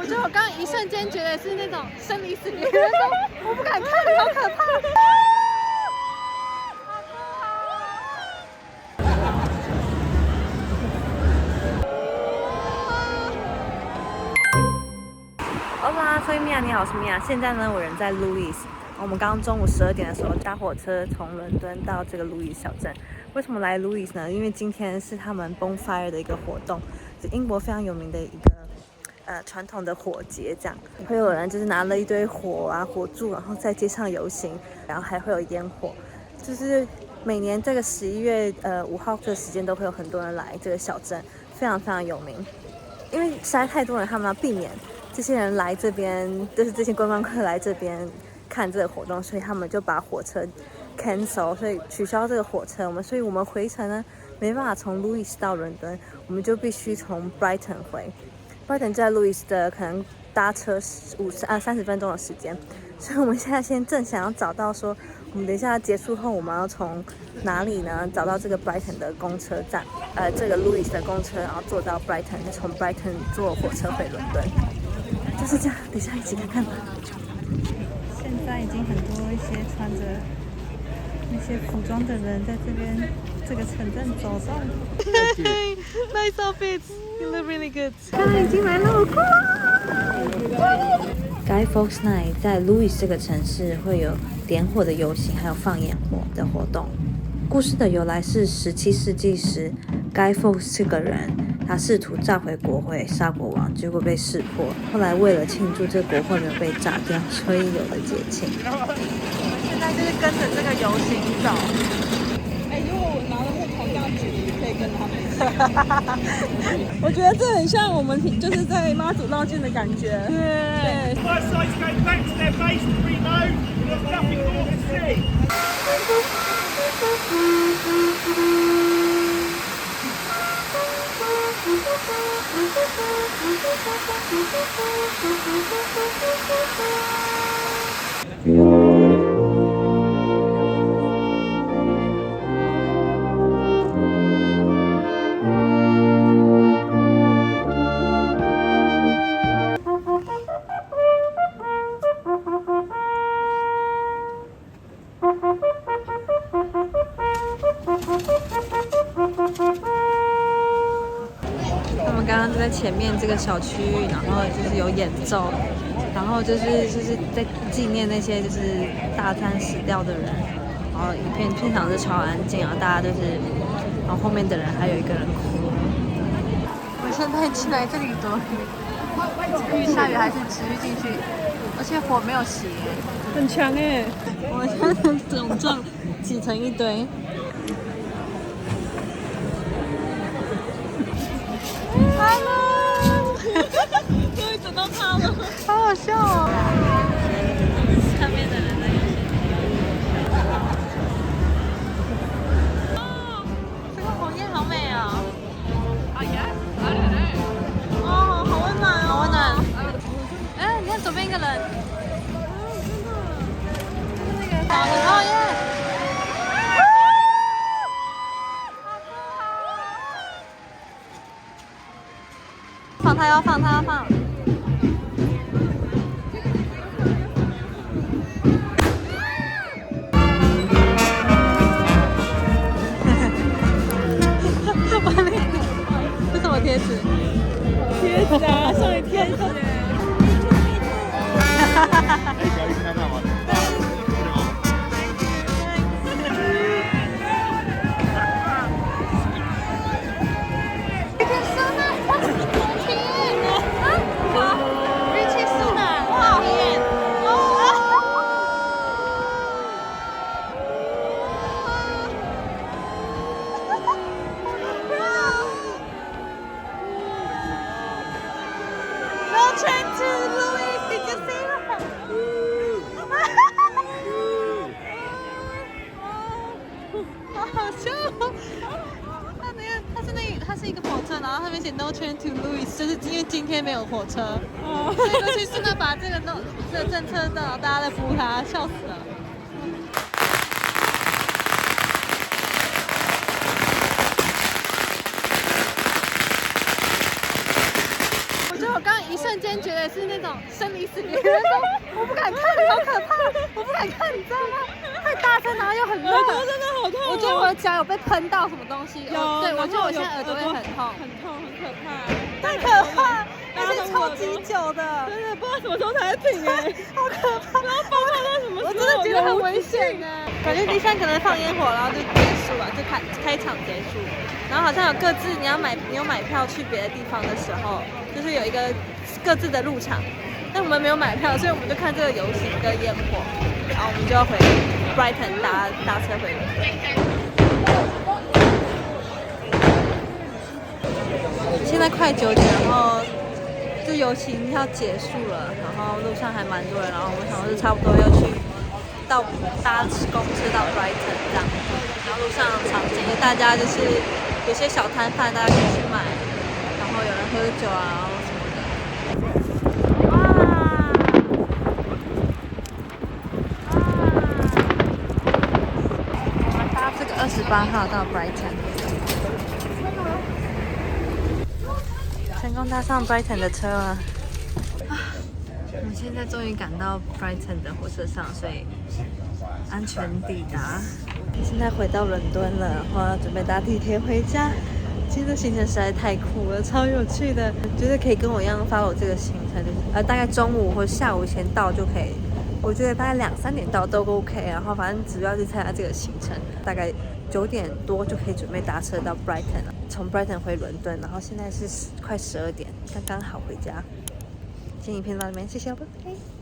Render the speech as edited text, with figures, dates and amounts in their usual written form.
就我刚刚一瞬间觉得是那种生离死别的那种，我不敢看，好可怕。Hola， 所以米娅你好，我是米娅。现在呢，我人在路易斯。我们刚刚中午12点的时候搭火车从伦敦到这个路易斯小镇。为什么来路易斯呢？因为今天是他们 Bonfire 的一个活动，是英国非常有名的一个传统的火节，这样会有人就是拿了一堆火啊火柱，然后在街上游行，然后还会有烟火。就是每年这个11月5号这个时间都会有很多人来这个小镇，非常非常有名。因为实在太多人，他们要避免这些人来这边，就是这些观光客来这边看这个活动，所以他们就把火车 cancel， 所以取消这个火车。所以我们回程呢没办法从路易斯到伦敦，我们就必须从 Brighton 回。Brighton 在路易斯的可能搭车30分钟的时间，所以我们现在正想要找到说，我们等一下结束后我们要从哪里呢？找到这个 Brighton 的公车站，这个路易斯的公车，然后坐到 Brighton， 从 Brighton 坐火车回伦敦。就是这样，等一下一起看看吧。现在已经很多一些穿着那些服装的人在这个城镇走动。Nice outfits, you look really good. 他已经来了，好酷啊 ！Guy Fawkes Night 在路易斯这个城市会有点火的游行，还有放焰火的活动。故事的由来是17世纪时 ，Guy Fawkes 这个人，他试图炸毁国会，杀国王，结果被识破。后来为了庆祝这国会没有被炸掉，所以有了节庆。我们现在就是跟着这个游行走。如果我拿着木头这样举，可以跟他们一起。我觉得这很像我们就是在妈祖绕境的感觉。对。First side's going back to their base to reload. There's nothing more to see.他们刚刚就在前面这个小区域，然后就是有演奏，然后就是在纪念那些就是大战死掉的人，然后片场是超安静，然后大家就是，然后后面的人还有一个人哭。我现在进来这里躲雨，下雨还是持续进去，而且火没有熄，很强哎！我们现在总撞挤成一堆。Hello， 终于等到他了，好好笑哦！上面的人在游行。哦，这个火焰好美哦！哦，好温暖哦，好温暖。哎，你看左边一个人。那个好的哦耶！他要放。这什么贴纸？贴纸啊，上一贴纸。可以看看吗？它是一个火车，然后上面写 No train to Louis， 就是因为今天没有火车，所以过去是呢把这个政策大家在扶他，笑死了。我觉得我刚刚一瞬间觉得是那种生离死别的那种，我不敢看，好可怕，我不敢看，你知道吗？太大声，然后又很热，耳朵真的好痛、哦。我觉得我的脚有被喷到什么东西，有，对，我觉得我现在耳朵也很痛，很痛，很可怕，太可怕，而且超级久的，真的不知道什么时候才会停哎，好可怕，不知道爆发到什么时候，我真的觉得很危险哎。感觉第三可能放烟火，然后就结束了，就开场结束。然后好像有各自，你有买票去别的地方的时候，就是有一个各自的入场。但我们没有买票，所以我们就看这个游行跟烟火，然后我们就要回 Brighton 搭车回伦敦。现在快9点，然后就游行要结束了，然后路上还蛮多人，然后我们想说是差不多要去搭公车到 Brighton 这样，然后路上场景大家就是有些小摊贩大家可以去买，然后有人喝酒啊什么的。我们搭这个28号到 Brighton， 成功搭上 Brighton 的车了。我们现在终于赶到 Brighton 的火车上，所以安全抵达。现在回到伦敦了，然后要准备搭地铁回家。今天的行程实在太酷了，超有趣的，觉得可以跟我一样 follow 这个行程，就是大概中午或下午前到就可以。我觉得大概2、3点到都 OK， 然后反正只要是参加这个行程，大概9点多就可以准备搭车到 Brighton 了，从 Brighton 回伦敦，然后现在是快12点，刚刚好回家。今天影片到这边，谢谢，拜拜。